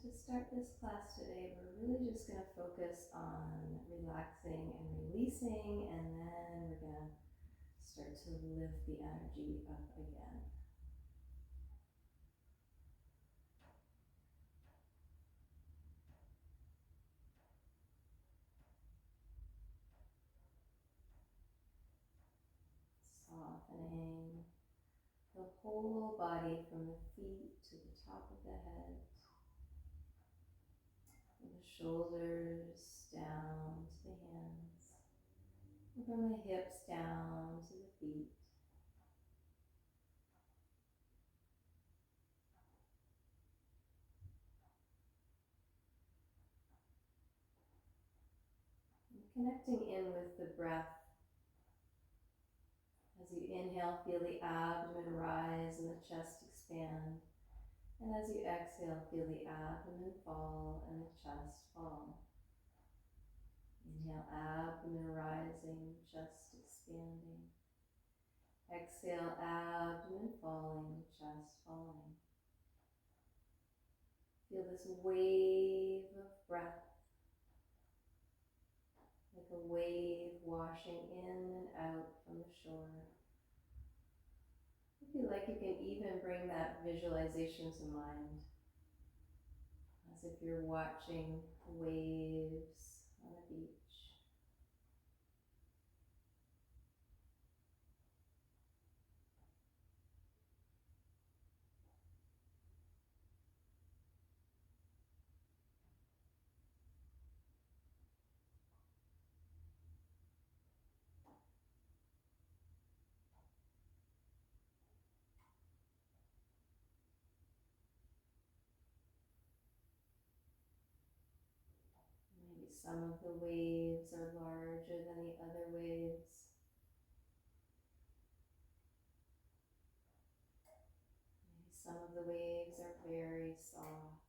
To start this class today, we're really just going to focus on relaxing and releasing, and then we're going to start to lift the energy up again. Softening the whole body from the feet to the top of the head, from the shoulders down to the hands, and from the hips down to the feet. And connecting in with the breath. As you inhale, feel the abdomen rise and the chest expand. And as you exhale, feel the abdomen fall and the chest fall. Inhale, abdomen rising, chest expanding. Exhale, abdomen falling, chest falling. Feel this wave of breath, like a wave washing in and out from the shore. If you like, you can even bring that visualization to mind, as if you're watching waves on a beach. Maybe some of the waves are larger than the other waves. Maybe some of the waves are very soft.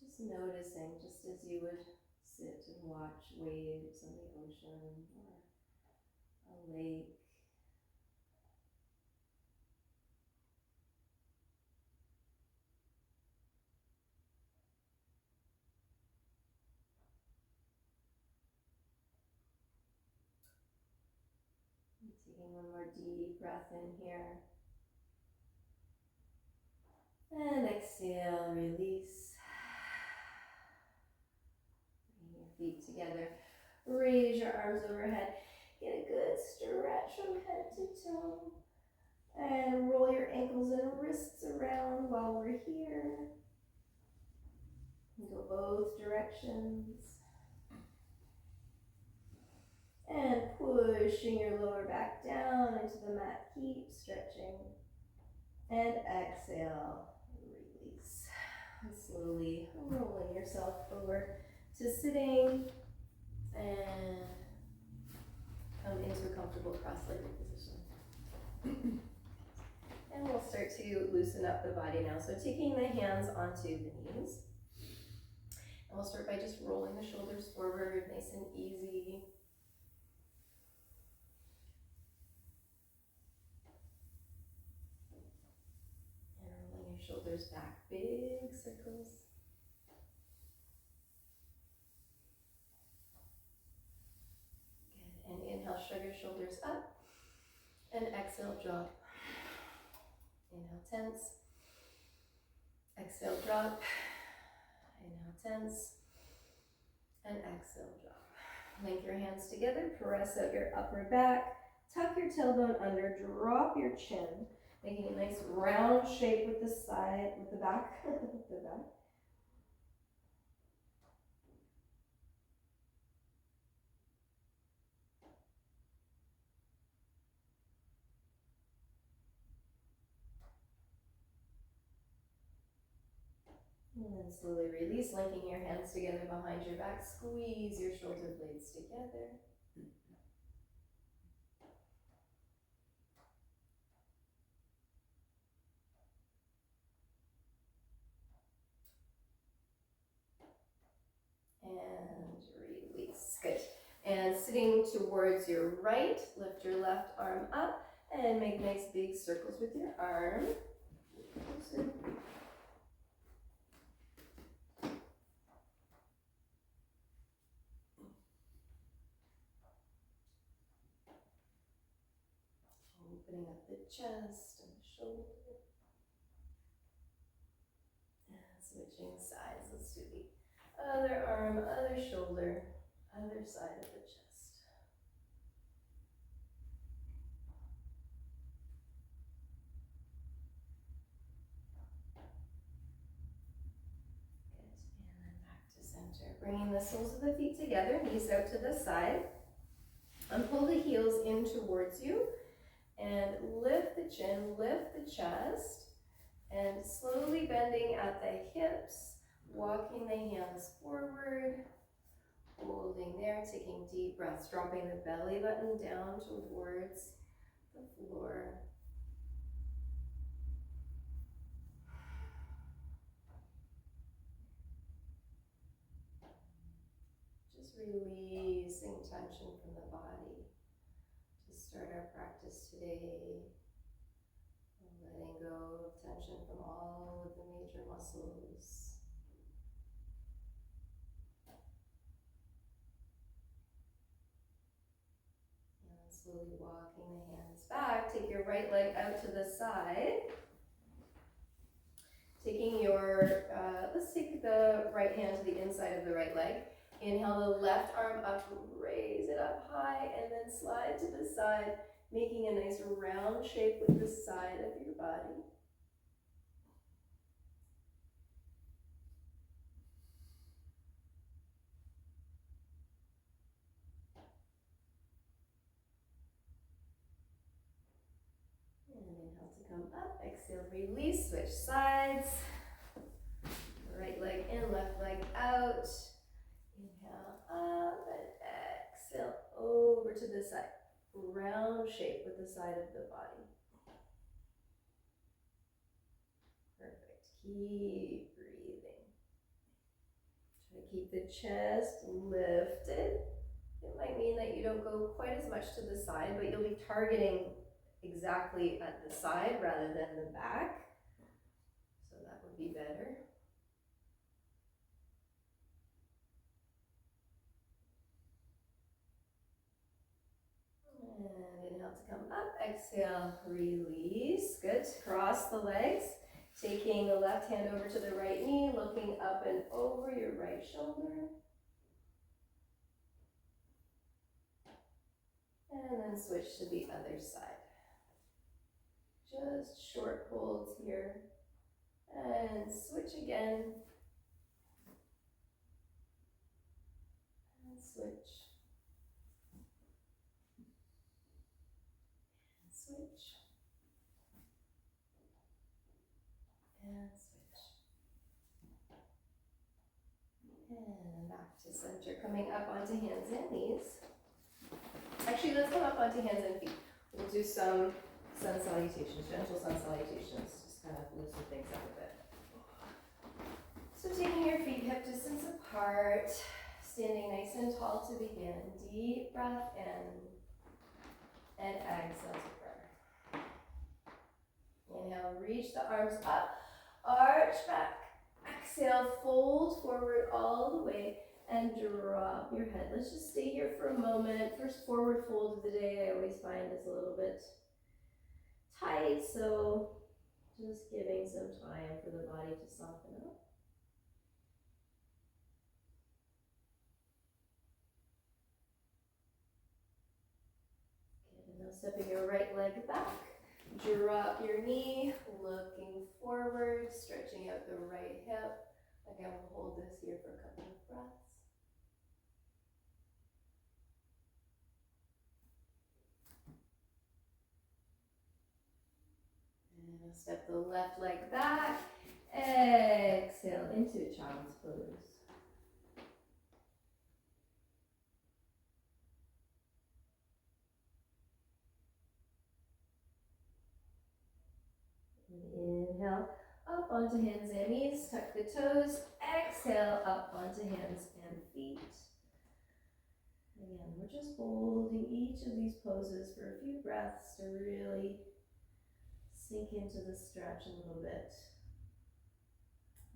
Just noticing, just as you would sit and watch waves on the ocean or a lake. And taking one more deep breath in here. And exhale, release. Bring your feet together. Raise your arms overhead. Get a good stretch from head to toe. And roll your ankles and wrists around while we're here. And go both directions. And pushing your lower back down into the mat. Keep stretching. And exhale, release. And slowly rolling yourself over to sitting and come into a comfortable cross-legged position. And we'll start to loosen up the body now. So taking the hands onto the knees. And we'll start by just rolling the shoulders forward, nice and easy. And rolling your shoulders back, big circles. Good, and inhale, shrug your shoulders up. And exhale, drop. Inhale, tense. Exhale, drop. Inhale, tense. And exhale, drop. Link your hands together, press out your upper back, tuck your tailbone under, drop your chin, making a nice round shape with the side, with the back, the back. And then slowly release, linking your hands together behind your back, squeeze your shoulder blades together. And release, good. And sitting towards your right, lift your left arm up And make nice big circles with your arm. Opening up the chest and the shoulder. And switching sides. Let's do the other arm, other shoulder, other side of the chest. Center. Bringing the soles of the feet together, knees out to the side. And pull the heels in towards you. And lift the chin, lift the chest. And slowly bending at the hips, walking the hands forward. Holding there, taking deep breaths, dropping the belly button down towards the floor. Just releasing tension from the body to start our practice today. And letting go of tension from all of the major muscles. And slowly walking the hands back. Take your right leg out to the side. Taking your, let's take the right hand to the inside of the right leg. Inhale the left arm up, raise it up high, and then slide to the side, making a nice round shape with the side of your body. And inhale to come up, exhale, release, switch sides. Right leg in, left leg out. Inhale up and exhale over to the side. Round shape with the side of the body. Perfect. Keep breathing. Try to keep the chest lifted. It might mean that you don't go quite as much to the side, but you'll be targeting exactly at the side rather than the back. So that would be better. And inhale to come up, exhale, release. Good. Cross the legs. Taking the left hand over to the right knee, looking up and over your right shoulder. And then switch to the other side. Just short holds here. And switch again. And switch. And switch. And switch. And back to center. Coming up onto hands and knees. Actually, let's come up onto hands and feet. We'll do some sun salutations, gentle sun salutations. Just kind of loosen things up a bit. So taking your feet hip distance apart, standing nice and tall to begin. Deep breath in and exhale to prayer. Inhale, reach the arms up, arch back. Exhale, fold forward all the way and drop your head. Let's just stay here for a moment. First forward fold of the day I always find is a little bit tight, so just giving some time for the body to soften up. Good, and now stepping your right leg back. Drop your knee, looking forward, stretching out the right hip. Again, we'll hold this here for a couple of breaths. And I'll step the left leg back. Exhale into child's pose. Inhale, up onto hands and knees, tuck the toes. Exhale, up onto hands and feet. Again, we're just holding each of these poses for a few breaths to really sink into the stretch a little bit.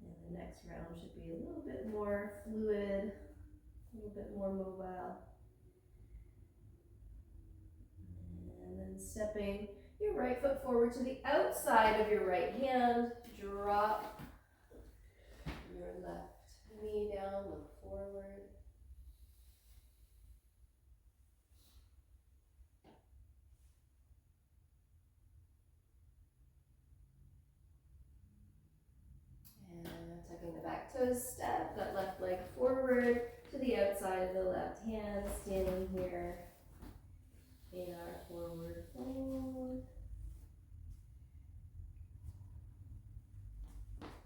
And the next round should be a little bit more fluid, a little bit more mobile. And then stepping your right foot forward to the outside of your right hand. Drop your left knee down, look forward. And tucking the back toes, step that left leg forward to the outside of the left hand, standing here in our forward fold.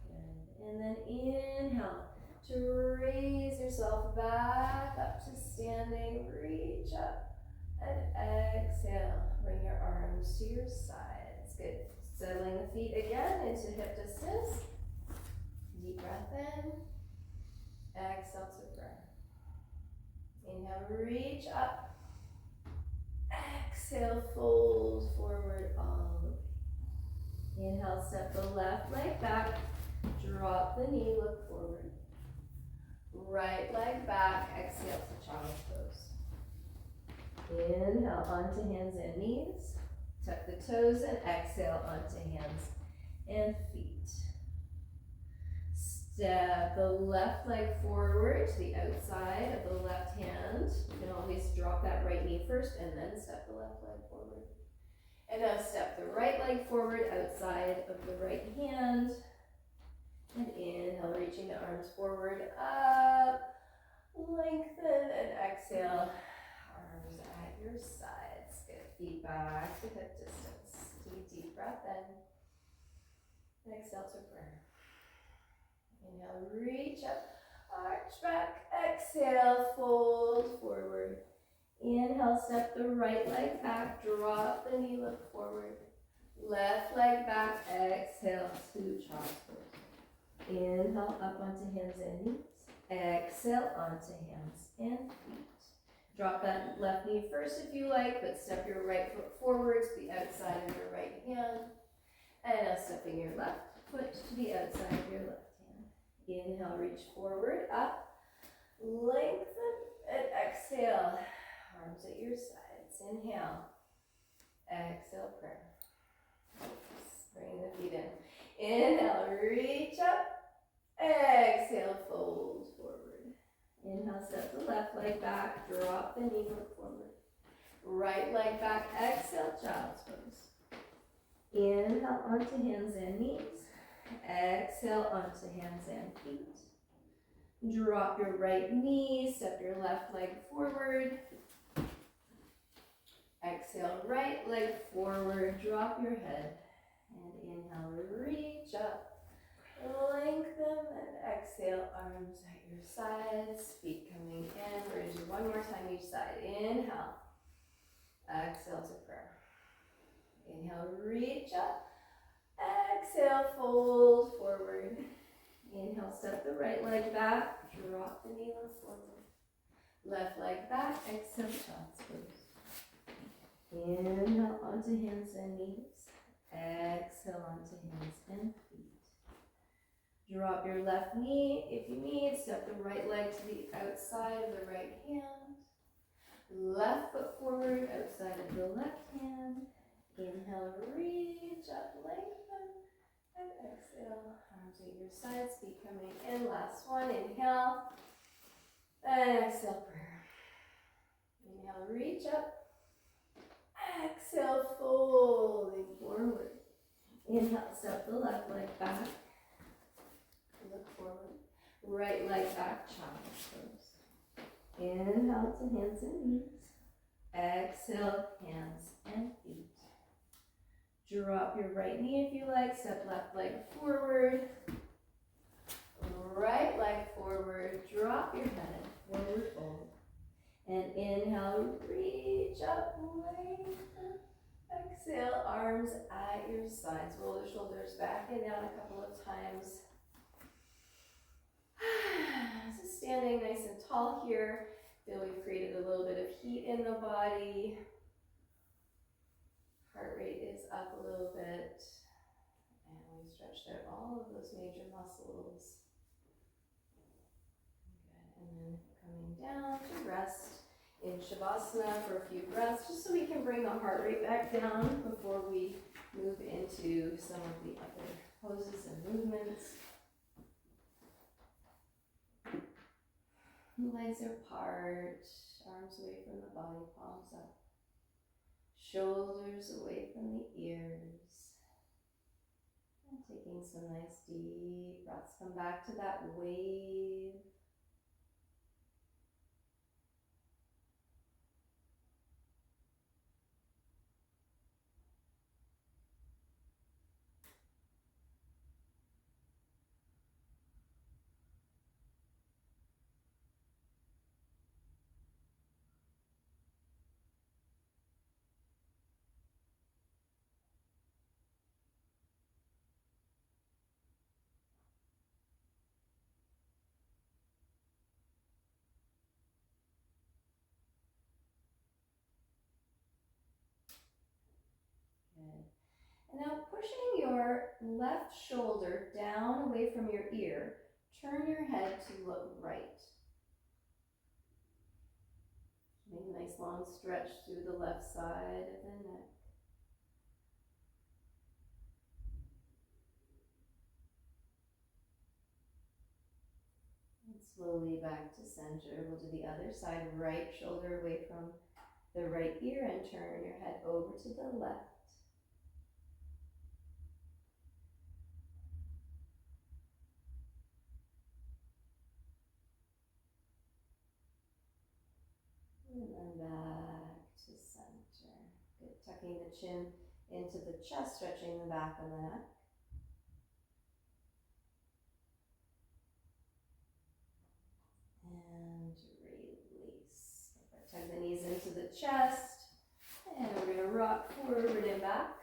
Good. And then inhale to raise yourself back up to standing. Reach up and exhale. Bring your arms to your sides. Good. Settling the feet again into hip distance. Deep breath in. Exhale to prayer. Inhale, reach up. Exhale, fold forward all the way. Inhale, step the left leg back. Drop the knee, look forward. Right leg back, exhale to child's pose. Inhale, onto hands and knees. Tuck the toes and exhale onto hands and feet. Step the left leg forward to the outside of the left hand. You can always drop that right knee first and then step the left leg forward. And now step the right leg forward outside of the right hand. And inhale, reaching the arms forward, up, lengthen, and exhale, arms at your sides. Good, feet back to hip distance. Take a deep breath in. Exhale to prayer. Inhale, reach up, arch back, exhale, fold forward. Inhale, step the right leg back, drop the knee, look forward. Left leg back, exhale to child's pose. Inhale, up onto hands and knees. Exhale, onto hands and feet. Drop that left knee first if you like, but step your right foot forward to the outside of your right hand. And now stepping your left foot to the outside of your left hand. Inhale, reach forward, up, lengthen, and exhale. Arms at your sides. Inhale, exhale, prayer. Bring the feet in. Inhale, reach up. Exhale, fold forward. Inhale, step the left leg back, drop the knee, look forward. Right leg back, exhale, child's pose. Inhale, onto hands and knees. Exhale, onto hands and feet. Drop your right knee, step your left leg forward. Exhale, right leg forward, drop your head. And inhale, reach up. Lengthen and exhale, arms at your sides, feet coming in. We're going to do one more time each side. Inhale, exhale to prayer. Inhale, reach up. Exhale, fold forward. Inhale, step the right leg back, drop the knee, look forward. Left leg back, exhale, child's pose. Inhale, onto hands and knees. Exhale, onto hands and feet. Drop your left knee if you need. Step the right leg to the outside of the right hand. Left foot forward, outside of the left hand. Inhale, reach up, lengthen, and exhale. Arms at your sides, feet coming in. Last one, inhale, and exhale, prayer. Inhale, reach up. Exhale, folding forward. Inhale, step the left leg back. Look forward. Right leg back, child's pose. Inhale to hands and knees. Exhale, hands and feet. Drop your right knee if you like. Step left leg forward. Right leg forward. Drop your head. Forward fold. And inhale, reach up, lengthen. Exhale, arms at your sides. Roll the shoulders back and down a couple of times. So standing nice and tall here. Feel we've created a little bit of heat in the body. Heart rate is up a little bit. And we stretched out all of those major muscles. Good. And then coming down to rest in Shavasana for a few breaths, just so we can bring the heart rate back down before we move into some of the other poses and movements. Legs are apart, arms away from the body, palms up. Shoulders away from the ears. And taking some nice deep breaths. Come back to that wave. Good. And now pushing your left shoulder down away from your ear, turn your head to look right. Make a nice long stretch through the left side of the neck. And slowly back to center. We'll do the other side, right shoulder away from the right ear and turn your head over to the left. And then back to center. Good. Tucking the chin into the chest, stretching the back of the neck. And release. Tuck the knees into the chest. And we're going to rock forward and back.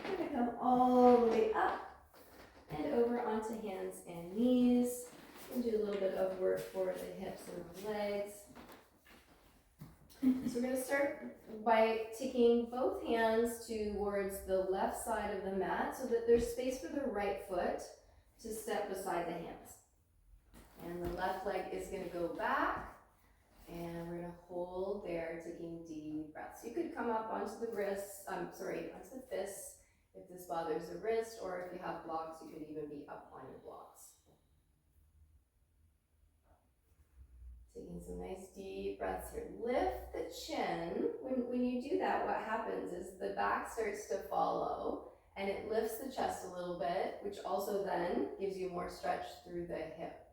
We're going to come all the way up and over onto hands and knees. And do a little bit of work for the hips and the legs. So we're going to start by taking both hands towards the left side of the mat so that there's space for the right foot to step beside the hands. And the left leg is going to go back, and we're going to hold there, taking deep breaths. You could come up onto the wrists, onto the fists if this bothers the wrist, or if you have blocks, you could even be up on your blocks. Taking some nice deep breaths here. Lift the chin. When you do that, what happens is the back starts to follow, and it lifts the chest a little bit, which also then gives you more stretch through the hip.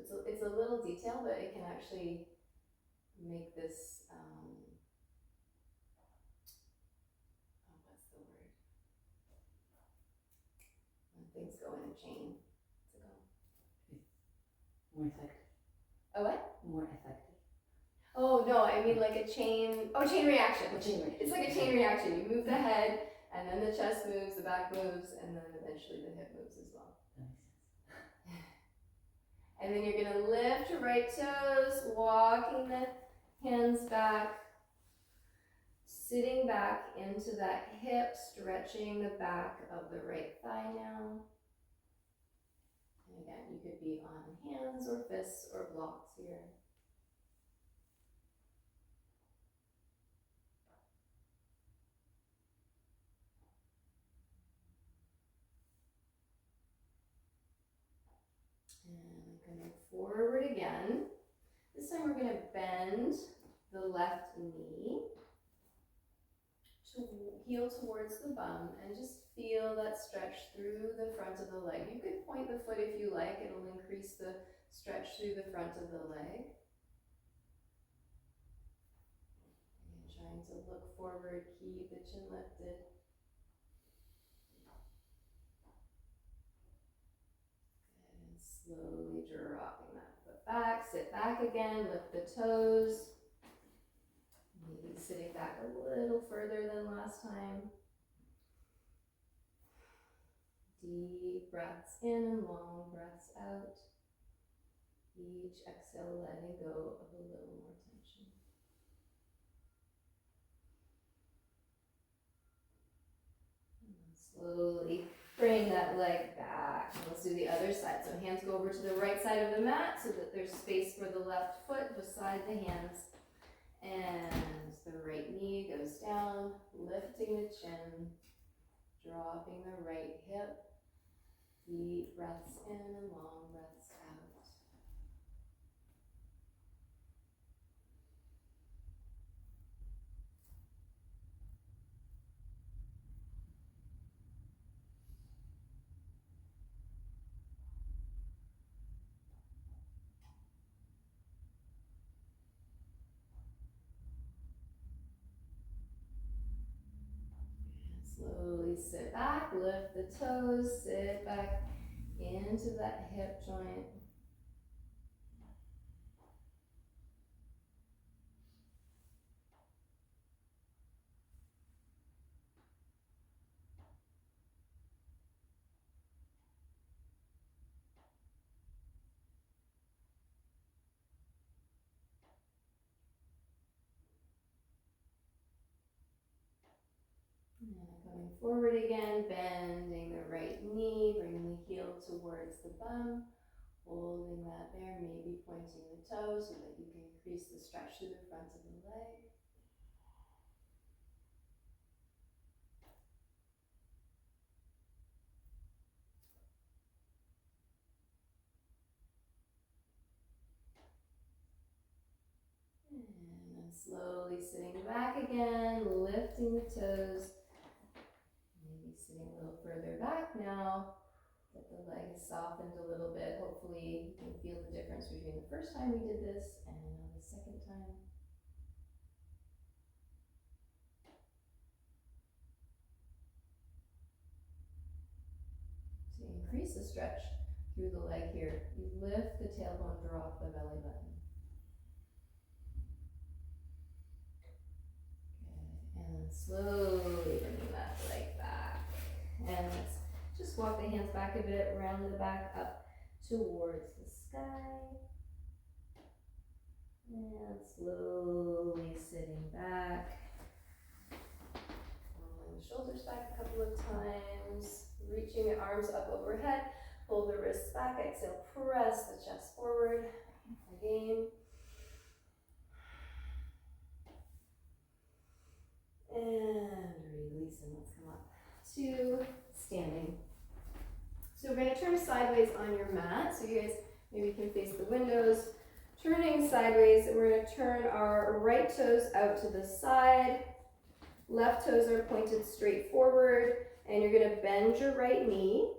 So it's a little detail, but it can actually make this, what's the word? When things go in a chain. What's it called? More effective. Oh, what? More effective. Oh, no, I mean like a chain, chain reaction. It's like a chain reaction. You move the head, and then the chest moves, the back moves, and then eventually the hip moves as well. That makes sense. And then you're going to lift your right toes, walking the hands back, sitting back into that hip, stretching the back of the right thigh now. And again, you could be on hands or fists or blocks here. And coming forward again. This time we're going to bend the left knee to heel towards the bum and just feel that stretch through the front of the leg. You could point the foot if you like. It'll increase the stretch through the front of the leg. And trying to look forward, keep the chin lifted. And slowly dropping that foot back. Sit back again, lift the toes. Maybe sitting back a little further than last time. Deep breaths in and long breaths out. Each exhale letting go of a little more tension. And then slowly bring that leg back. Let's do the other side. So hands go over to the right side of the mat so that there's space for the left foot beside the hands. And the right knee goes down, lifting the chin, dropping the right hip. Deep breaths in and long breaths out. Slowly sit back, lift the toes, sit back into that hip joint. And coming forward again, bending the right knee, bring the heel towards the bum, holding that there, maybe pointing the toes so that you can increase the stretch through the front of the leg. And then slowly sitting back again, lifting the toes. Maybe sitting a little further back now. Get the leg softened a little bit. Hopefully you can feel the difference between the first time we did this and now the second time. So increase the stretch through the leg here. You lift the tailbone, drop the belly button. Good. And then slowly bringing that leg back. And let's just walk the hands back a bit, round the back up towards the sky. And slowly sitting back. Rolling the shoulders back a couple of times. Reaching the arms up overhead. Pull the wrists back. Exhale, press the chest forward. Again. And release, and let's come up to standing. So we're going to turn sideways on your mat. So you guys maybe can face the windows. Turning sideways, and we're going to turn our right toes out to the side. Left toes are pointed straight forward, and you're going to bend your right knee.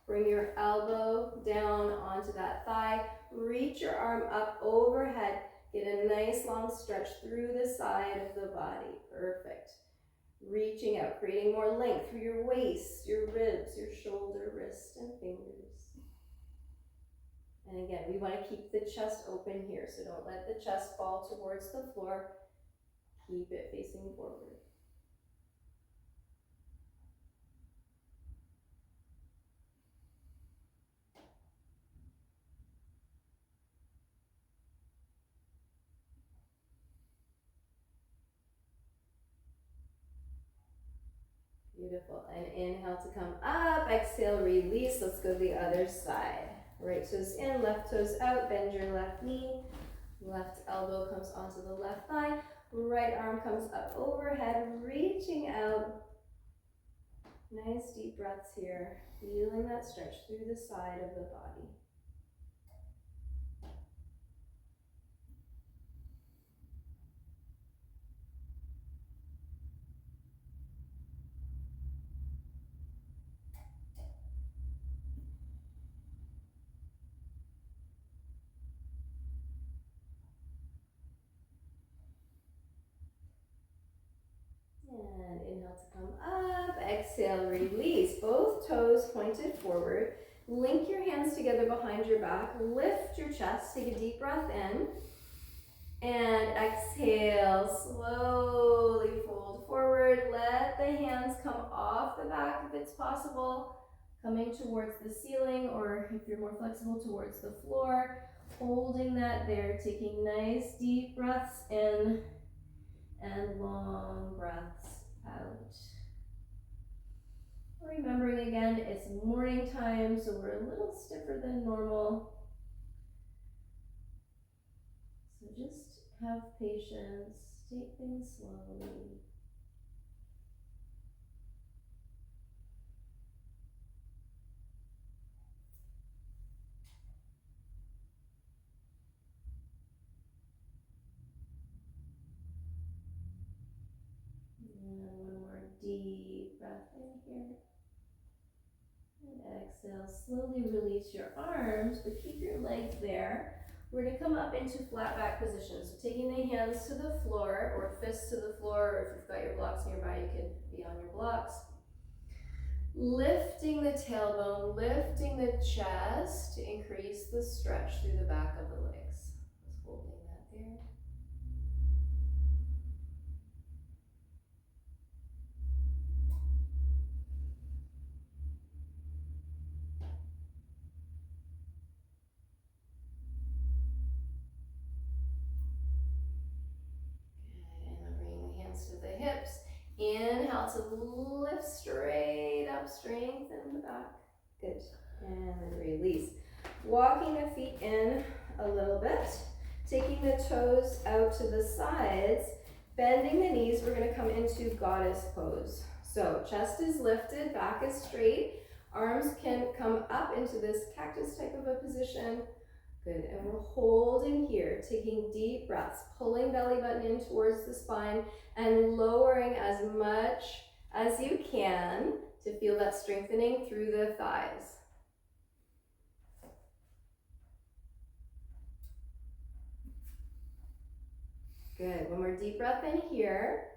Bring your elbow down onto that thigh. Reach your arm up overhead. Get a nice long stretch through the side of the body. Perfect. Reaching out, creating more length through your waist, your ribs, your shoulder, wrist, and fingers. And again, we want to keep the chest open here, so don't let the chest fall towards the floor. Keep it facing forward. Beautiful. And inhale to come up. Exhale, release. Let's go to the other side. Right toes in, left toes out. Bend your left knee. Left elbow comes onto the left thigh. Right arm comes up overhead, reaching out. Nice deep breaths here. Feeling that stretch through the side of the body. And inhale to come up, exhale, release. Both toes pointed forward. Link your hands together behind your back. Lift your chest, take a deep breath in. And exhale, slowly fold forward. Let the hands come off the back if it's possible. coming towards the ceiling, or if you're more flexible, towards the floor. Holding that there, taking nice deep breaths in and long breaths out. Remembering again, it's morning time, so we're a little stiffer than normal. So just have patience, take things slowly. And one more deep breath in here. And exhale, slowly release your arms, but keep your legs there. We're gonna come up into flat back position. So taking the hands to the floor, or fists to the floor, or if you've got your blocks nearby, you can be on your blocks. Lifting the tailbone, lifting the chest to increase the stretch through the back of the legs. Just holding that there. To the hips. Inhale to lift straight up, strengthen the back. Good. And then release. Walking the feet in a little bit. Taking the toes out to the sides. Bending the knees. We're going to come into goddess pose. So chest is lifted, back is straight. Arms can come up into this cactus type of a position. Good, and we're holding here, taking deep breaths, pulling belly button in towards the spine and lowering as much as you can to feel that strengthening through the thighs. Good, one more deep breath in here.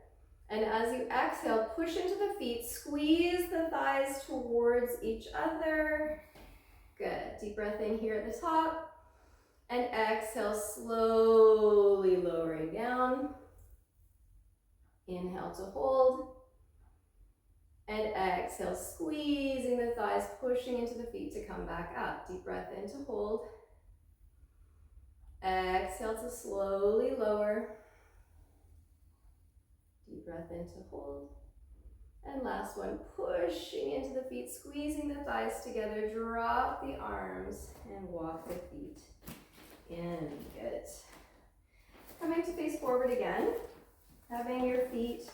And as you exhale, push into the feet, squeeze the thighs towards each other. Good, deep breath in here at the top. And exhale, slowly lowering down. Inhale to hold. And exhale, squeezing the thighs, pushing into the feet to come back up. Deep breath in to hold. Exhale to slowly lower. Deep breath in to hold. And last one, pushing into the feet, squeezing the thighs together. Drop the arms and walk the feet in. Good. Coming to face forward again. Having your feet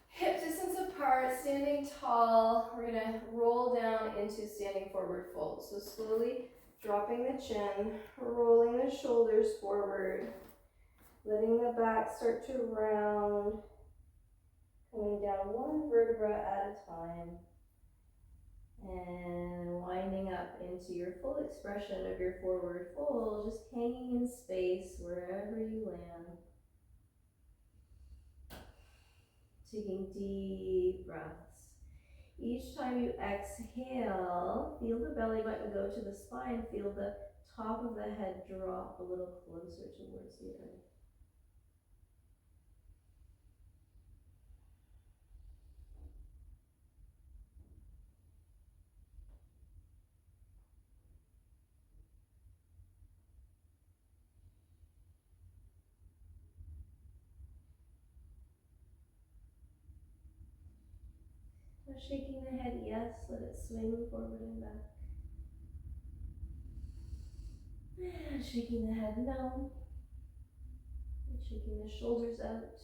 hip distance apart, standing tall. We're gonna roll down into standing forward fold. So slowly dropping the chin, rolling the shoulders forward, letting the back start to round, coming down one vertebra at a time, and winding up into your full expression of your forward fold, just hanging in space wherever you land. Taking deep breaths. Each time you exhale, feel the belly button go to the spine, feel the top of the head drop a little closer towards the earth. Shaking the head, yes, let it swing forward and back. And shaking the head, no. And shaking the shoulders out.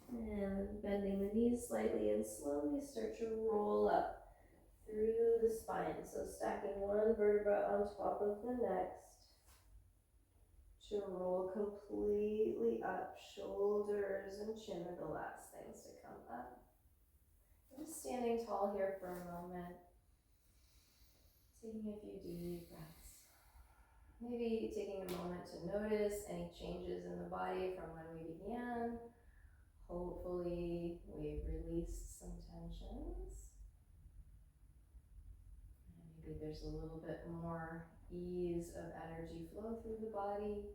And bending the knees slightly and slowly start to roll up through the spine. So stacking one vertebra on top of the next to roll completely up. Shoulders and chin are the last things to come up. I'm just standing tall here for a moment. Taking a few deep breaths. Maybe taking a moment to notice any changes in the body from when we began. Hopefully we've released some tensions. And maybe there's a little bit more ease of energy flow through the body.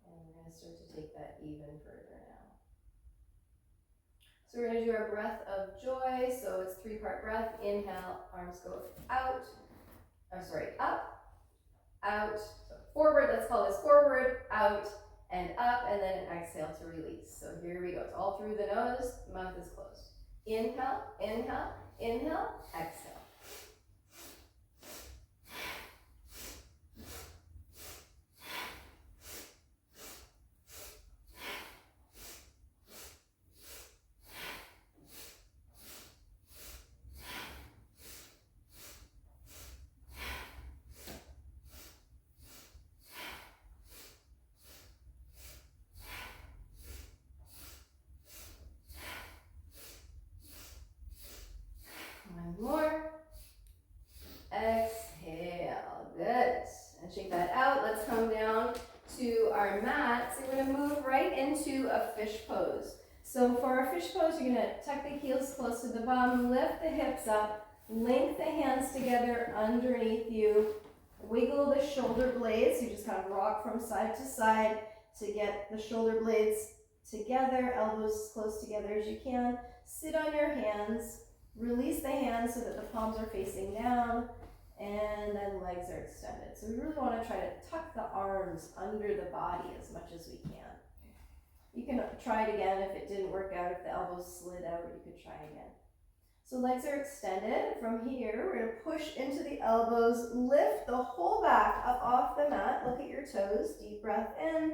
And we're going to start to take that even further now. So we're gonna do our breath of joy. So it's 3-part breath. Inhale, arms go out. Up, out, so forward, let's call this forward, out, and up, and then an exhale to release. So here we go. It's all through the nose, mouth is closed. Inhale, inhale, inhale, exhale. One more. Exhale. Good. And shake that out. Let's come down to our mat. So we're going to move right into a fish pose. So for our fish pose, you're going to tuck the heels close to the bum, lift the hips up, link the hands together underneath you, wiggle the shoulder blades. You just kind of rock from side to side to get the shoulder blades together, elbows as close together as you can. Sit on your hands. Release the hands so that the palms are facing down, and then legs are extended. So we really want to try to tuck the arms under the body as much as we can. You can try it again if it didn't work out, if the elbows slid out, you could try again. So legs are extended. From here, we're going to push into the elbows, lift the whole back up off the mat. Look at your toes. Deep breath in.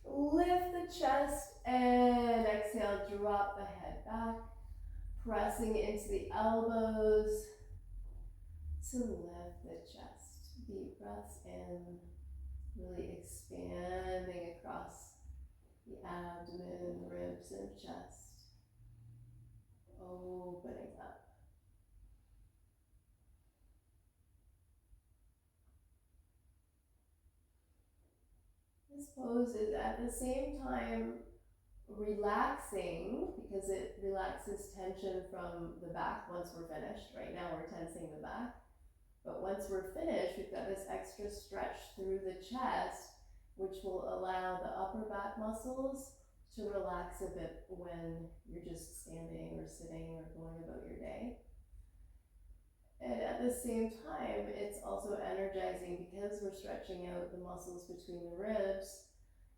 Lift the chest and exhale, drop the head back. Pressing into the elbows to lift the chest. Deep breaths in, really expanding across the abdomen, ribs, and chest. Opening up. This pose is at the same time relaxing because it relaxes tension from the back once we're finished. Right now we're tensing the back. But once we're finished, we've got this extra stretch through the chest, which will allow the upper back muscles to relax a bit when you're just standing or sitting or going about your day. And at the same time, it's also energizing because we're stretching out the muscles between the ribs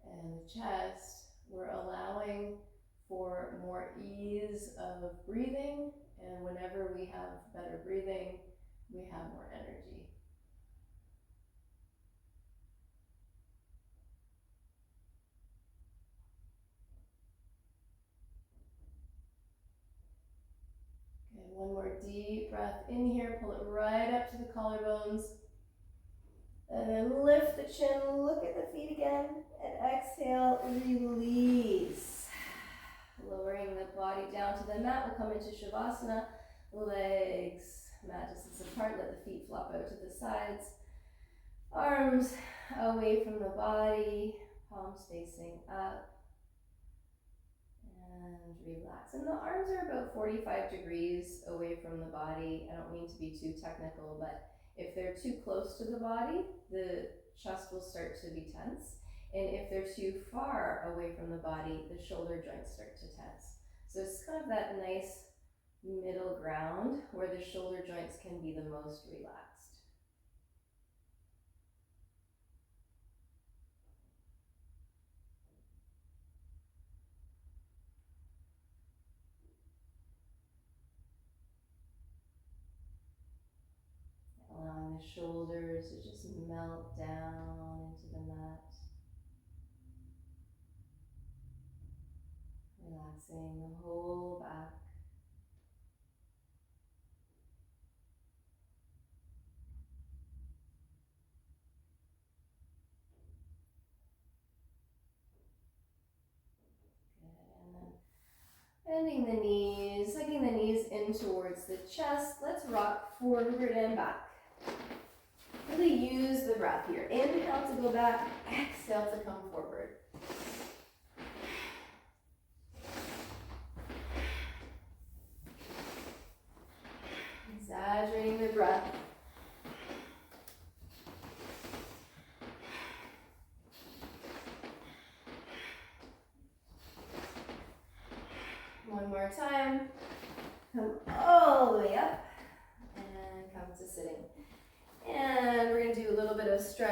and the chest. We're allowing for more ease of breathing, and whenever we have better breathing, we have more energy. Okay, one more deep breath in here, pull it right up to the collarbones. And then lift the chin, look at the feet again, and exhale, release. Lowering the body down to the mat, we'll come into Shavasana. Legs, mat distance apart, let the feet flop out to the sides. Arms away from the body, palms facing up. And relax. And the arms are about 45 degrees away from the body. I don't mean to be too technical, but if they're too close to the body, the chest will start to be tense. And if they're too far away from the body, the shoulder joints start to tense. So it's kind of that nice middle ground where the shoulder joints can be the most relaxed. Allowing the shoulders to just melt down into the mat. Relaxing the whole back. Bending the knees, sucking the knees in towards the chest. Let's rock forward and back. Really use the breath here. Inhale to go back, exhale to come forward. Exaggerating the breath. One more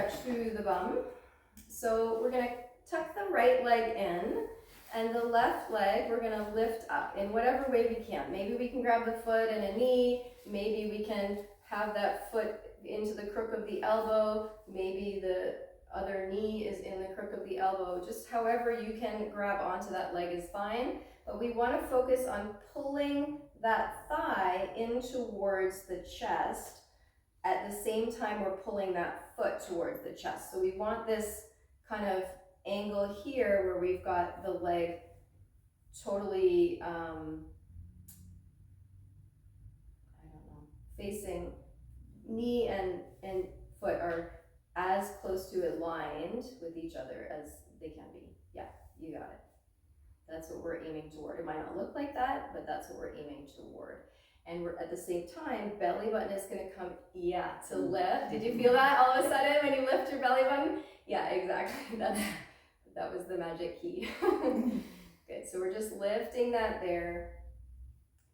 stretch through the bum. So we're gonna tuck the right leg in, and the left leg we're gonna lift up in whatever way we can. Maybe we can grab the foot and a knee, maybe we can have that foot into the crook of the elbow, maybe the other knee is in the crook of the elbow. Just however you can grab onto that leg is fine, but we want to focus on pulling that thigh in towards the chest at the same time we're pulling that foot towards the chest. So we want this kind of angle here where we've got the leg totally, I don't know, facing, knee and foot are as close to aligned with each other as they can be. Yeah, you got it. That's what we're aiming toward. It might not look like that, but that's what we're aiming toward. And we're at the same time, belly button is gonna come, to lift. Did you feel that all of a sudden when you lift your belly button? Yeah, exactly. That was the magic key. Good, so we're just lifting that there,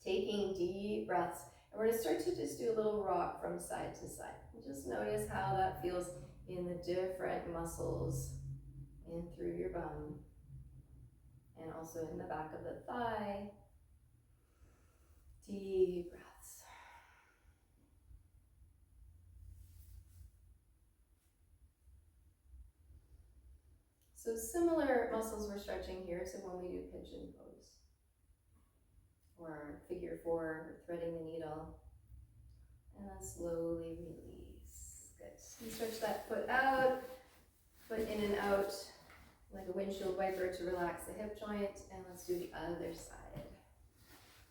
taking deep breaths. And we're gonna start to just do a little rock from side to side. Just notice how that feels in the different muscles in through your bum and also in the back of the thigh. Deep breaths. So similar muscles we're stretching here to when we do pigeon pose or figure 4 or threading the needle. And then slowly release. Good. You stretch that foot out, foot in and out like a windshield wiper to relax the hip joint. And let's do the other side.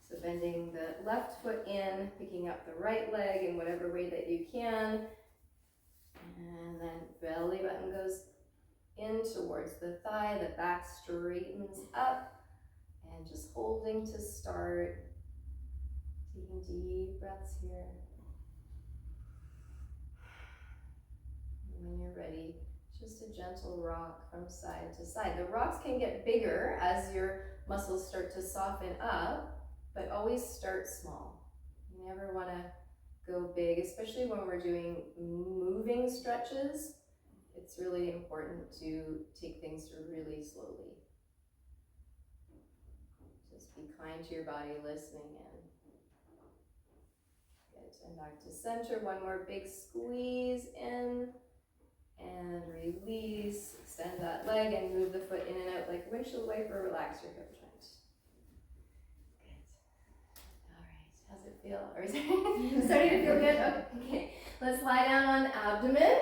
So bending the left foot in, picking up the right leg in whatever way that you can. And then belly button goes in towards the thigh, the back straightens up. And just holding to start. Taking deep breaths here. And when you're ready, just a gentle rock from side to side. The rocks can get bigger as your muscles start to soften up, but always start small. You never want to go big, especially when we're doing moving stretches. It's really important to take things really slowly. Just be kind to your body, listening in. Good, and back to center. One more big squeeze in. And release, extend that leg and move the foot in and out like a windshield wiper, relax your hip joint. Good. Alright, how's it feel? Are we starting to feel good? Okay, let's lie down on the abdomen.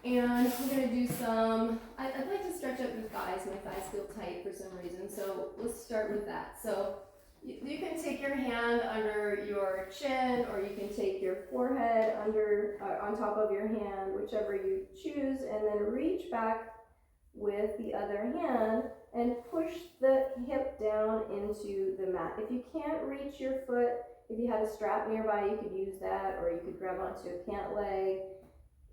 And we're going to do some, I'd like to stretch out your thighs. My thighs feel tight for some reason, so let's start with that. So you can take your hand under your chin, or you can take your forehead under on top of your hand, whichever you choose, and then reach back with the other hand and push the hip down into the mat. If you can't reach your foot, if you had a strap nearby, you could use that, or you could grab onto a pant leg.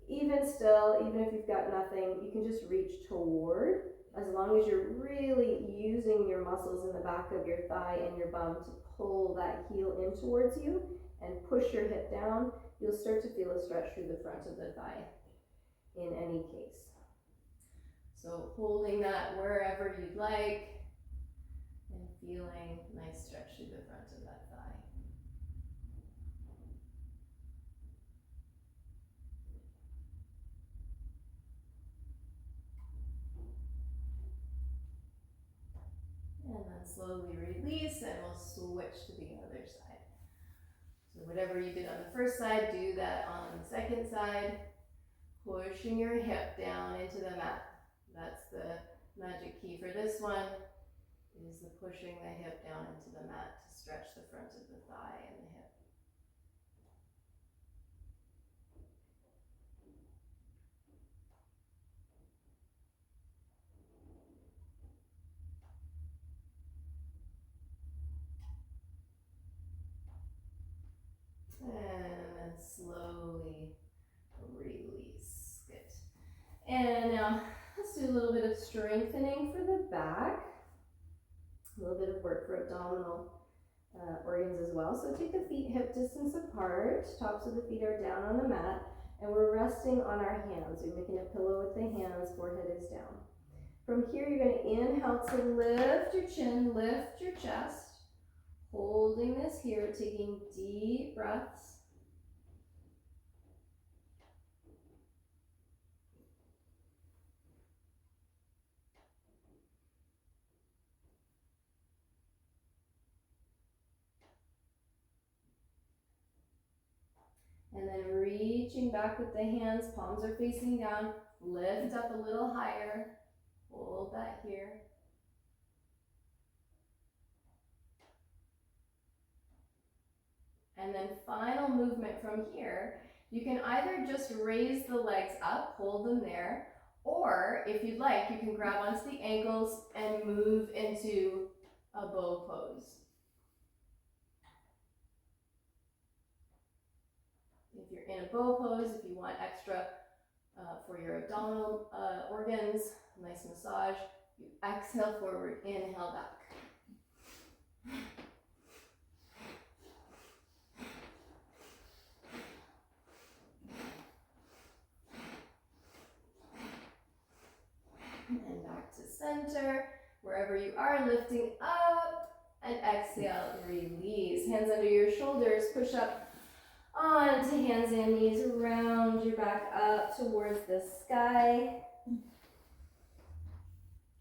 Even still, even if you've got nothing, you can just reach toward. As long as you're really using your muscles in the back of your thigh and your bum to pull that heel in towards you and push your hip down, you'll start to feel a stretch through the front of the thigh in any case. So holding that wherever you'd like and feeling nice stretch through the front of that thigh. And then slowly release, and we'll switch to the other side. So whatever you did on the first side, do that on the second side. Pushing your hip down into the mat. That's the magic key for this one, is the pushing the hip down into the mat to stretch the front of the thigh and the hip. And then slowly release. Good. And now let's do a little bit of strengthening for the back. A little bit of work for abdominal organs as well. So take the feet hip distance apart. Tops of the feet are down on the mat. and we're resting on our hands. We're making a pillow with the hands, forehead is down. From here, you're going to inhale to lift your chin, lift your chest, holding this here, taking deep breaths. And then reaching back with the hands, palms are facing down, lift up a little higher, hold that here. And then final movement from here, you can either just raise the legs up, hold them there, or if you'd like, you can grab onto the ankles and move into a bow pose. If you're in a bow pose, if you want extra for your abdominal organs, nice massage, you exhale forward, inhale back. And back to center, wherever you are, lifting up, and exhale, release. Hands under your shoulders, push up onto hands and knees, round your back up towards the sky.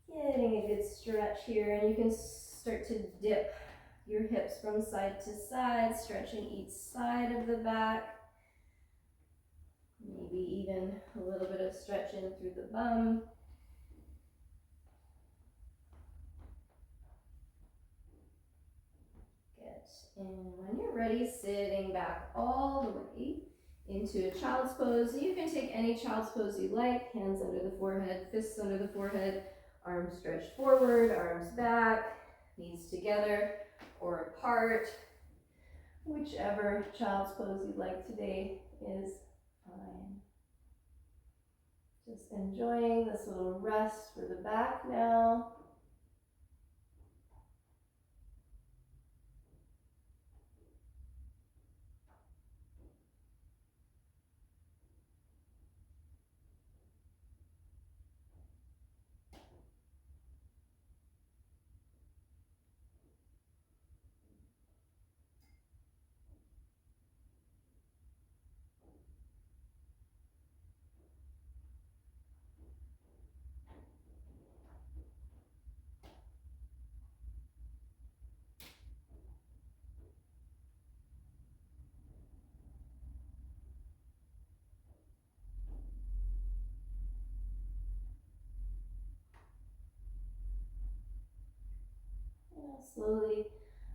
Getting a good stretch here, and you can start to dip your hips from side to side, stretching each side of the back. Maybe even a little bit of stretching through the bum. And when you're ready, sitting back all the way into a child's pose. You can take any child's pose you like, hands under the forehead, fists under the forehead, arms stretched forward, arms back, knees together or apart. Whichever child's pose you like today is fine. Just enjoying this little rest for the back now. Slowly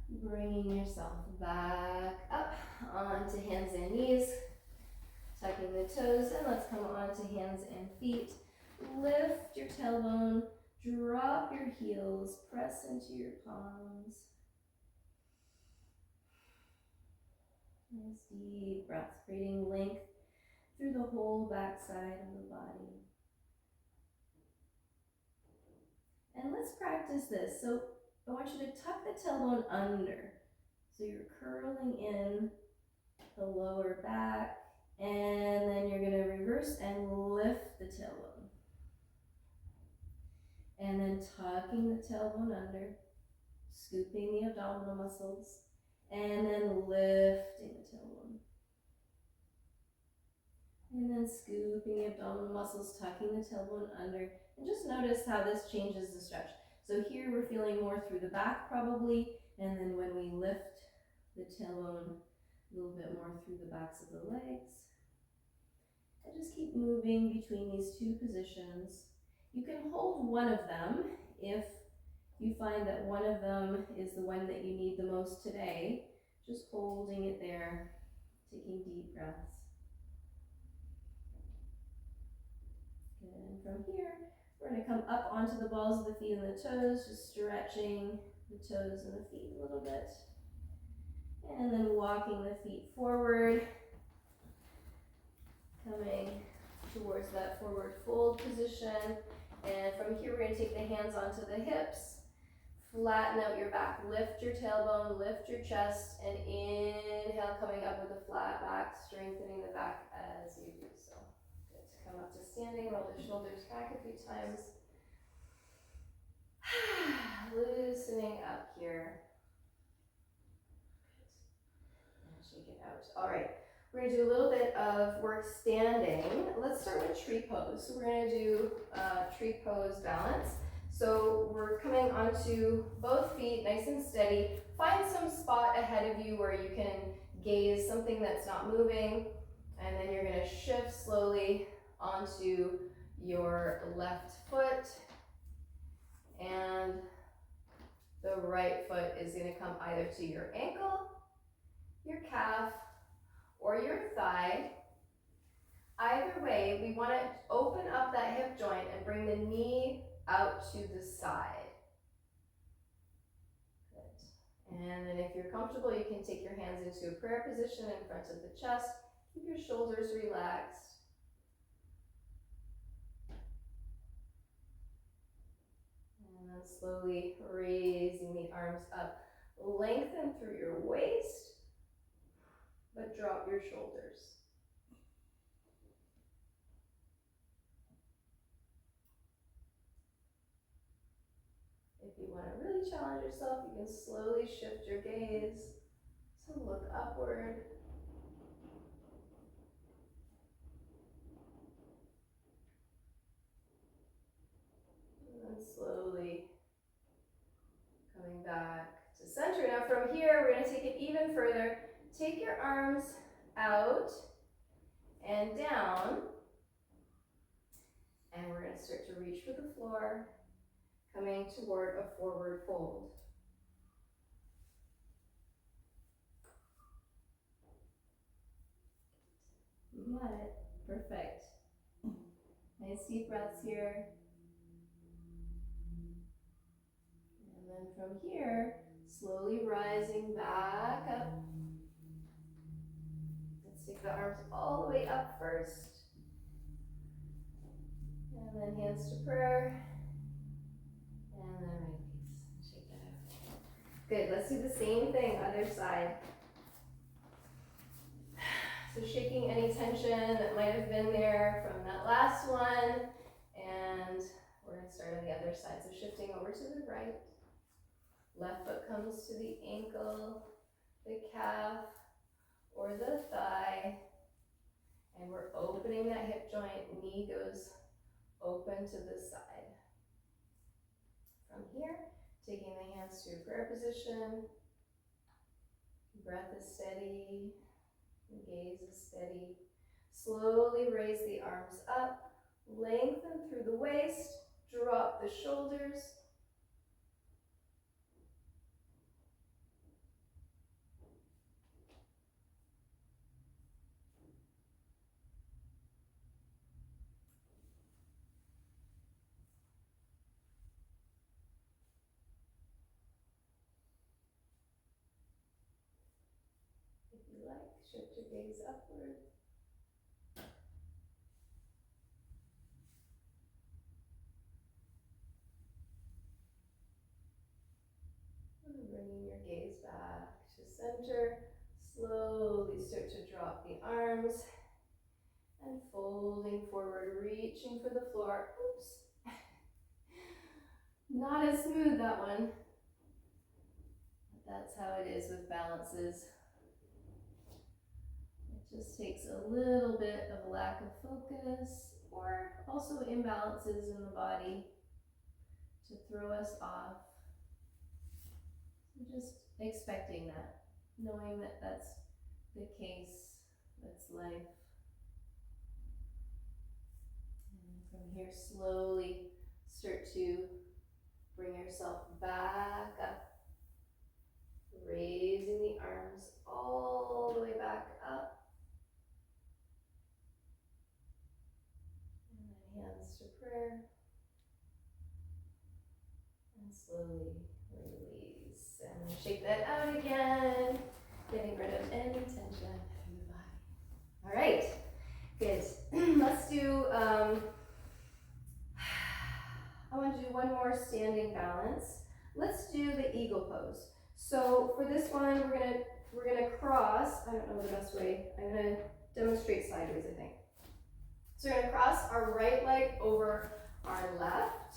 bringing yourself back up onto hands and knees, tucking the toes, and let's come onto hands and feet. Lift your tailbone, drop your heels, press into your palms. Nice deep breaths, creating length through the whole back side of the body. And let's practice this. So I want you to tuck the tailbone under. So you're curling in the lower back, and then you're going to reverse and lift the tailbone. And then tucking the tailbone under, scooping the abdominal muscles, and then lifting the tailbone. And then scooping the abdominal muscles, tucking the tailbone under, and just notice how this changes the stretch. So here we're feeling more through the back probably, and then when we lift the tailbone, a little bit more through the backs of the legs. And just keep moving between these two positions. You can hold one of them if you find that one of them is the one that you need the most today. Just holding it there, taking deep breaths. And from here, we're going to come up onto the balls of the feet and the toes, just stretching the toes and the feet a little bit. And then walking the feet forward, coming towards that forward fold position. And from here, we're going to take the hands onto the hips, flatten out your back, lift your tailbone, lift your chest, and inhale exhale, coming up with a flat back, strengthening the back as you do so. Good. Come up to standing, roll the shoulders back a few times. Loosening up here. Good. And shake it out. All right. We're going to do a little bit of work standing. Let's start with tree pose. So we're going to do tree pose balance. So we're coming onto both feet, nice and steady. Find some spot ahead of you where you can gaze something that's not moving. And then you're going to shift slowly onto your left foot. And the right foot is going to come either to your ankle, your calf, or your thigh. Either way, we want to open up that hip joint and bring the knee out to the side. Good. And then if you're comfortable, you can take your hands into a prayer position in front of the chest. Keep your shoulders relaxed. And then slowly raising the arms up. Lengthen through your waist, but drop your shoulders. If you want to really challenge yourself, you can slowly shift your gaze. So look upward. And then slowly coming back to center. Now from here, we're going to take it even further. Take your arms out and down. And we're going to start to reach for the floor, coming toward a forward fold. You got it. Perfect. Nice deep breaths here. And then from here, slowly rising back up. Let's take the arms all the way up first. And then hands to prayer. And then release. Shake that out. Good. Let's do the same thing, other side. So shaking any tension that might have been there from that last one. And we're going to start on the other side. So shifting over to the right. Left foot comes to the ankle, the calf, or the thigh. And we're opening that hip joint. Knee goes open to the side. From here, taking the hands to a prayer position. Breath is steady. Gaze is steady. Slowly raise the arms up. Lengthen through the waist. Drop the shoulders. If you like, shift your gaze upward. And bringing your gaze back to center. Slowly start to drop the arms and folding forward, reaching for the floor. Oops. Not as smooth, that one. But that's how it is with balances. It just takes a little bit of lack of focus or also imbalances in the body to throw us off. So just expecting that, knowing that that's the case, that's life. And from here, slowly start to bring yourself back up, raising the arms all the way back up. And then hands to prayer. And slowly release. And then shake that out again, getting rid of any tension through the body. All right, good. Let's do, I want to do one more standing balance. Let's do the eagle pose. So for this one, we're going to we're gonna cross, I don't know the best way, I'm gonna demonstrate sideways, I think. So we're gonna cross our right leg over our left.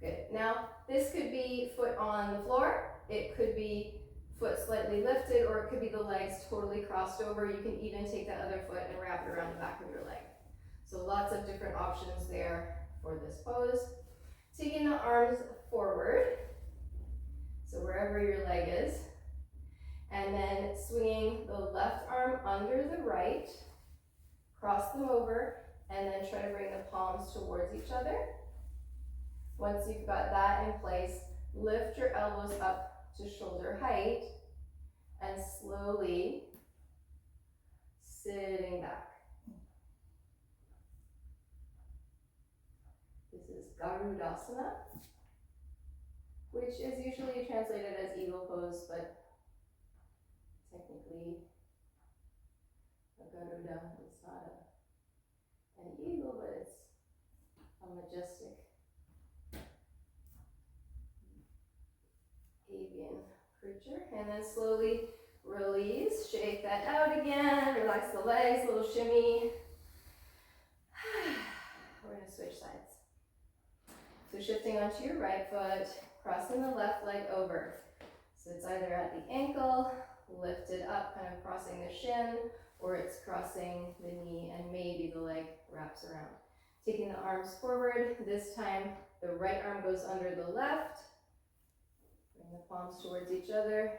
Good. Now, this could be foot on the floor, it could be foot slightly lifted, or it could be the legs totally crossed over. You can even take that other foot and wrap it around the back of your leg. So lots of different options there for this pose. Taking the arms forward, so wherever your leg is, and then swinging the left arm under the right, cross them over, and then try to bring the palms towards each other. Once you've got that in place, lift your elbows up to shoulder height, and slowly sitting back. This is Garudasana, which is usually translated as eagle pose, but technically a Garuda is not an eagle, but it's a majestic avian creature. And then slowly release, shake that out again, relax the legs, a little shimmy. We're gonna switch sides. So shifting onto your right foot, crossing the left leg over. So it's either at the ankle, lifted up, kind of crossing the shin, or it's crossing the knee and maybe the leg wraps around. Taking the arms forward, this time the right arm goes under the left. Bring the palms towards each other.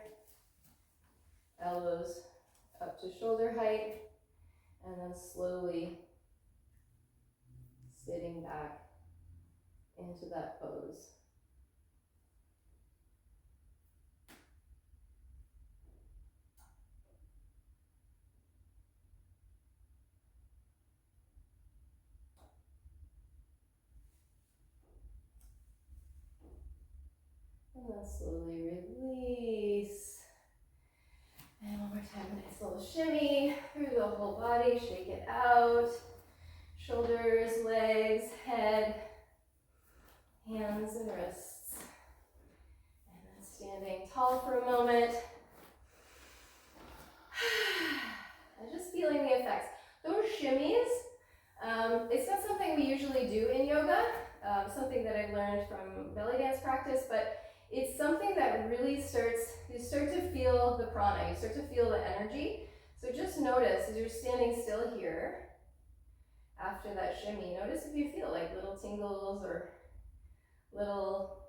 Elbows up to shoulder height. And then slowly sitting back into that pose. And then slowly release. And one more time, nice little shimmy through the whole body, shake it out. Shoulders, legs, head, hands and wrists. And then standing tall for a moment. And just feeling the effects. Those shimmies, it's not something we usually do in yoga, something that I've learned from belly dance practice, but it's something that really you start to feel the prana, you start to feel the energy. So just notice as you're standing still here, after that shimmy, notice if you feel like little tingles or little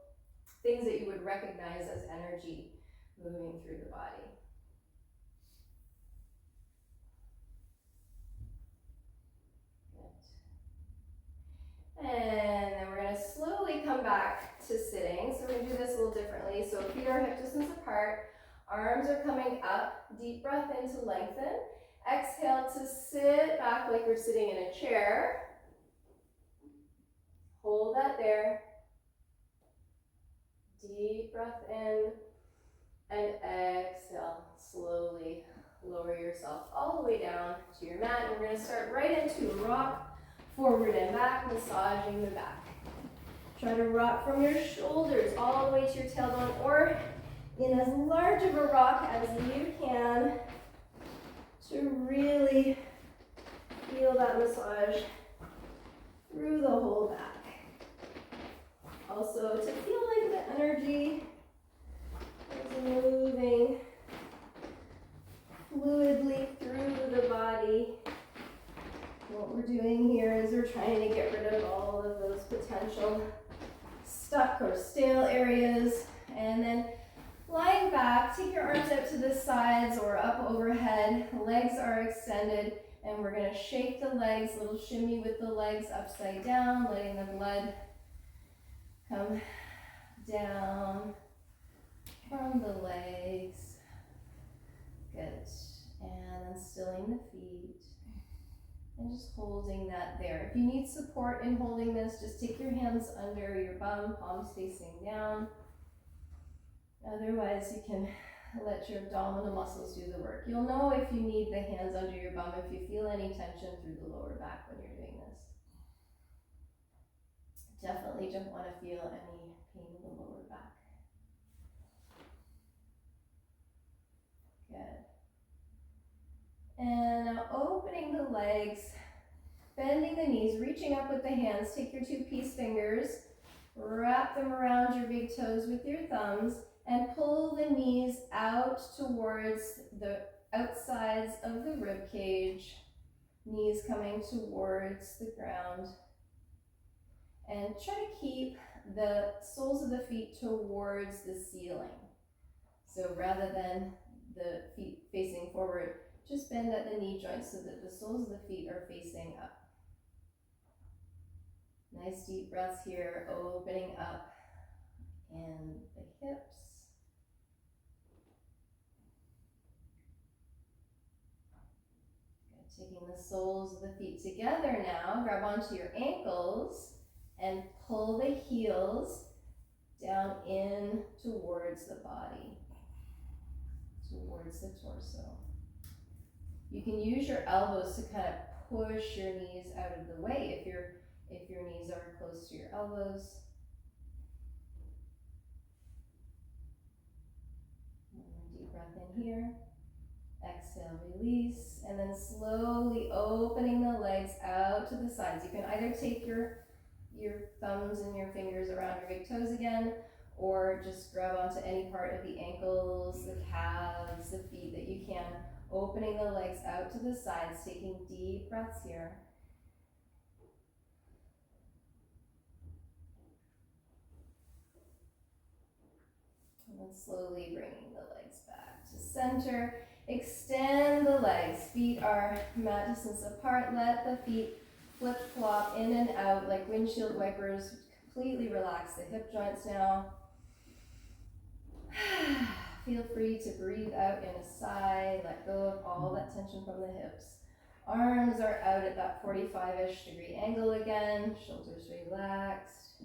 things that you would recognize as energy moving through the body. Good. And then we're going to slowly come back to sitting. So we're going to do this a little differently. So feet are hip distance apart, arms are coming up, deep breath in to lengthen. Exhale to sit back like you're sitting in a chair. Hold that there. Deep breath in and exhale. Slowly lower yourself all the way down to your mat. And we're going to start right into a rock, forward and back, massaging the back. Try to rock from your shoulders all the way to your tailbone, or in as large of a rock as you can, to really feel that massage through the whole back. Also, to feel like the energy is moving fluidly through the body. What we're doing here is we're trying to get rid of all of those potential stuck or stale areas. And then lying back, take your arms out to the sides or up overhead. Legs are extended, and we're going to shake the legs, little shimmy with the legs upside down, letting the blood come down from the legs. Good. And then stilling the feet. And just holding that there. If you need support in holding this, just take your hands under your bum, palms facing down. Otherwise, you can let your abdominal muscles do the work. You'll know if you need the hands under your bum if you feel any tension through the lower back when you're doing this. Definitely don't want to feel any pain in the lower back. Good. And now opening the legs, bending the knees, reaching up with the hands. Take your 2 peace fingers, wrap them around your big toes with your thumbs, and pull the knees out towards the outsides of the rib cage. Knees coming towards the ground. And try to keep the soles of the feet towards the ceiling. So rather than the feet facing forward, just bend at the knee joints so that the soles of the feet are facing up. Nice deep breaths here, opening up in the hips. Good. Taking the soles of the feet together now, grab onto your ankles and pull the heels down in towards the body, towards the torso. You can use your elbows to kind of push your knees out of the way if your knees are close to your elbows. One more deep breath in here. Exhale, release, and then slowly opening the legs out to the sides. You can either take your thumbs and your fingers around your big toes again, or just grab onto any part of the ankles, the calves, the feet that you can, opening the legs out to the sides, taking deep breaths here. And then slowly bringing the legs back to center. Extend the legs, feet are mat distance apart, let the feet flip-flop in and out like windshield wipers. Completely relax the hip joints now. Feel free to breathe out in a sigh, let go of all that tension from the hips. Arms are out at that 45-ish degree angle again, shoulders relaxed.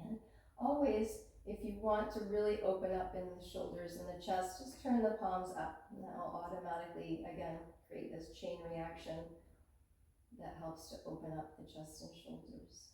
And always, if you want to really open up in the shoulders and the chest, just turn the palms up, and that will automatically, again, create this chain reaction that helps to open up the chest and shoulders.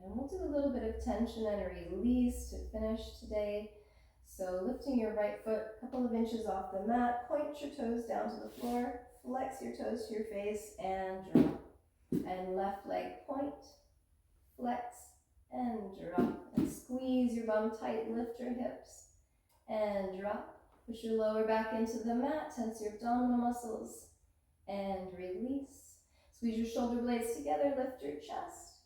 And we'll do a little bit of tension and a release to finish today. So lifting your right foot a couple of inches off the mat, point your toes down to the floor, flex your toes to your face and drop. And left leg point, flex and drop. And squeeze your bum tight, lift your hips and drop. Push your lower back into the mat, tense your abdominal muscles and release. Squeeze your shoulder blades together, lift your chest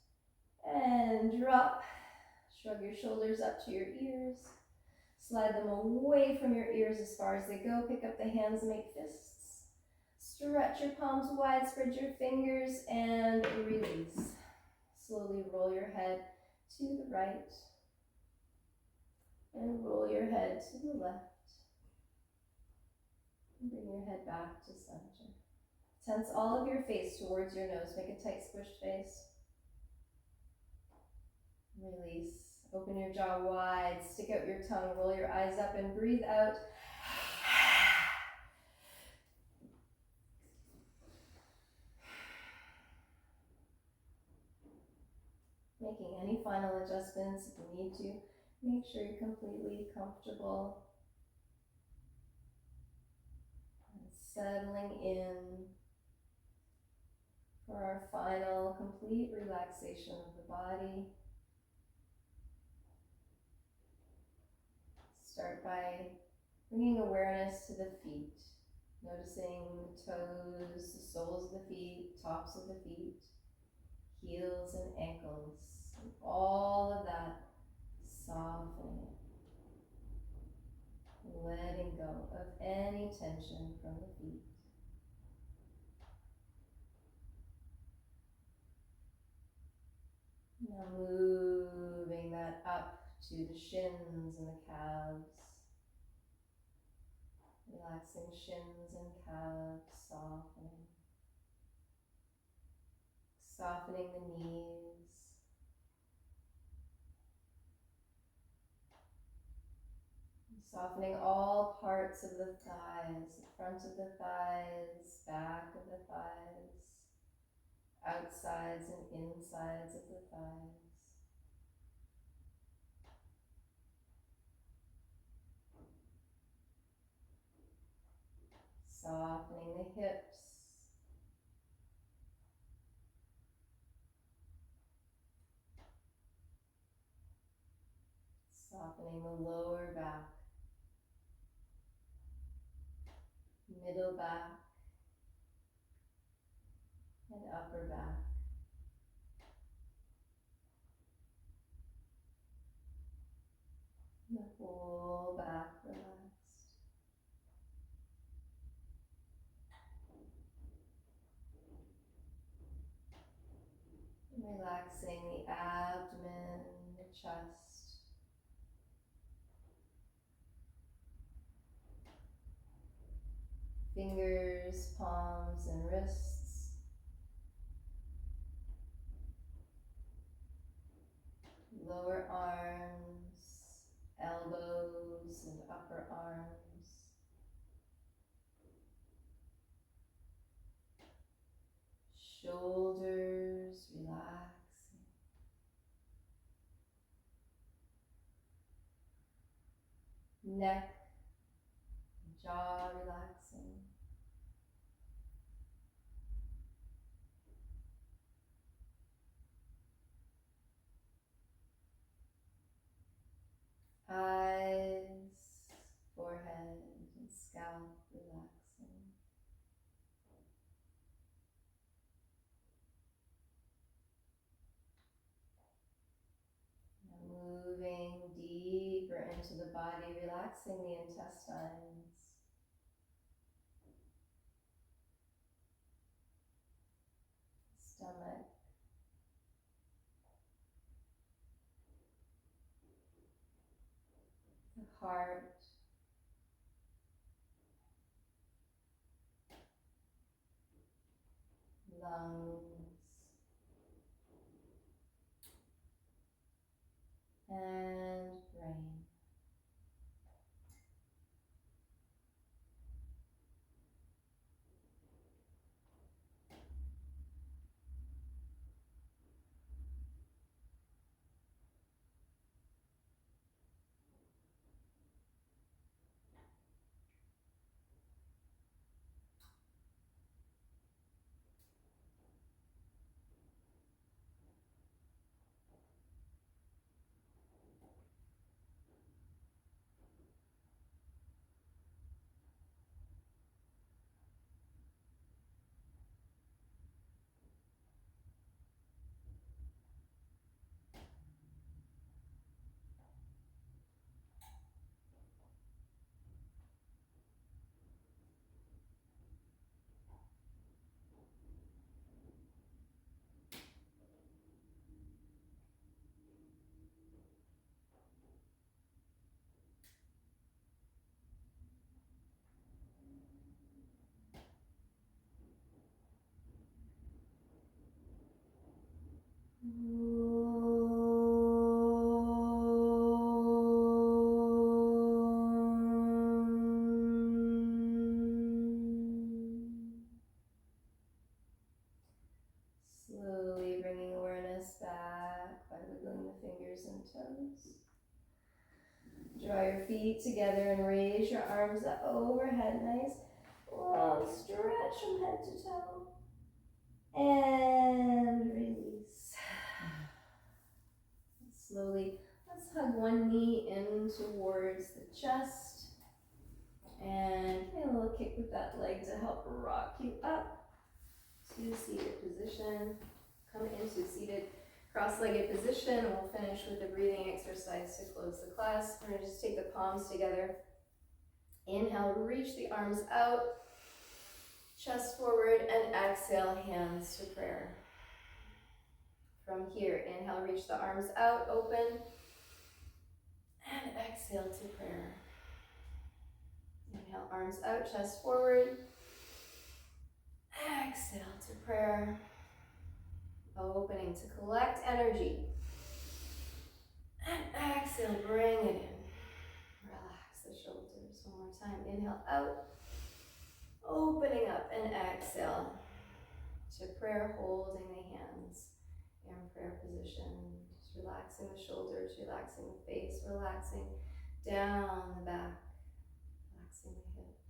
and drop. Shrug your shoulders up to your ears. Slide them away from your ears as far as they go. Pick up the hands, make fists. Stretch your palms wide, spread your fingers and release. Slowly roll your head to the right and roll your head to the left. And bring your head back to center. Tense all of your face towards your nose. Make a tight squished face. Release. Open your jaw wide, stick out your tongue, roll your eyes up and breathe out. Making any final adjustments if you need to. Make sure you're completely comfortable. And settling in for our final complete relaxation of the body. Start by bringing awareness to the feet, noticing the toes, the soles of the feet, tops of the feet, heels and ankles, and all of that softening, letting go of any tension from the feet. Now moving that up to the shins and the calves. Relaxing shins and calves, softening. Softening the knees. Softening all parts of the thighs, the front of the thighs, back of the thighs, outsides and insides of the thighs. Softening the hips. Softening the lower back, middle back, and upper back. The whole back relaxed. And relaxing the abdomen, the chest. Fingers, palms, and wrists. Lower arms, elbows, and upper arms. Shoulders relaxing. Neck, jaw relaxing. Eyes, forehead, and scalp relaxing. Now moving deeper into the body, relaxing the intestines. Stomach. The heart. Lungs. And brain. Slowly bringing awareness back by wiggling the fingers and toes. Draw your feet together and raise your arms up overhead. Nice long stretch from head to toe. And release. Slowly, let's hug one knee in towards the chest. And give me a little kick with that leg to help rock you up to seated position. Come into seated cross-legged position. We'll finish with a breathing exercise to close the class. We're gonna just take the palms together. Inhale, reach the arms out, chest forward, and exhale, hands to prayer. From here, inhale, reach the arms out, open, and exhale to prayer. Inhale, arms out, chest forward. Exhale to prayer. Opening to collect energy. And exhale, bring it in. Relax the shoulders one more time. Inhale out. Opening up and exhale to prayer, holding the hands in prayer position. Just relaxing the shoulders, relaxing the face, relaxing down the back, relaxing the hips.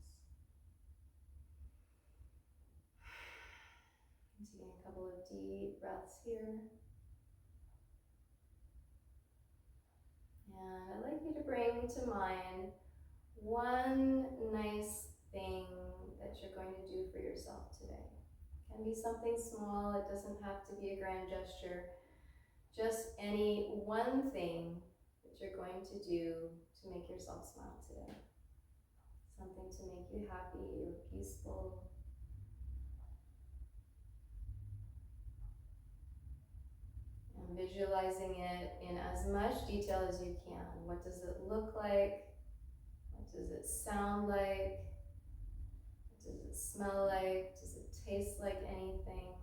Taking a couple of deep breaths here. And I'd like you to bring to mind one nice thing that you're going to do for yourself today. It can be something small, it doesn't have to be a grand gesture. Just any one thing that you're going to do to make yourself smile today. Something to make you happy or peaceful. And visualizing it in as much detail as you can. What does it look like? What does it sound like? What does it smell like? Does it taste like anything?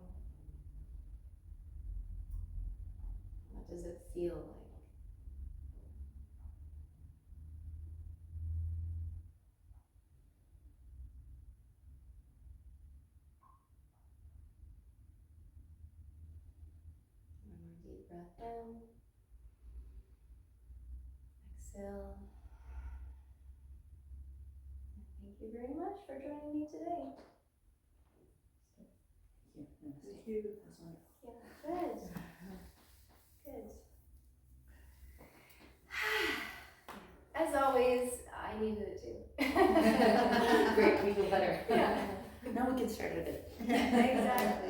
What does it feel like? One more deep breath in. Exhale. Thank you very much for joining me today. Thank you. That's wonderful. Yeah, good. Good. As always, I needed it too. Great, we feel better. Yeah. Now we can start a bit. Exactly.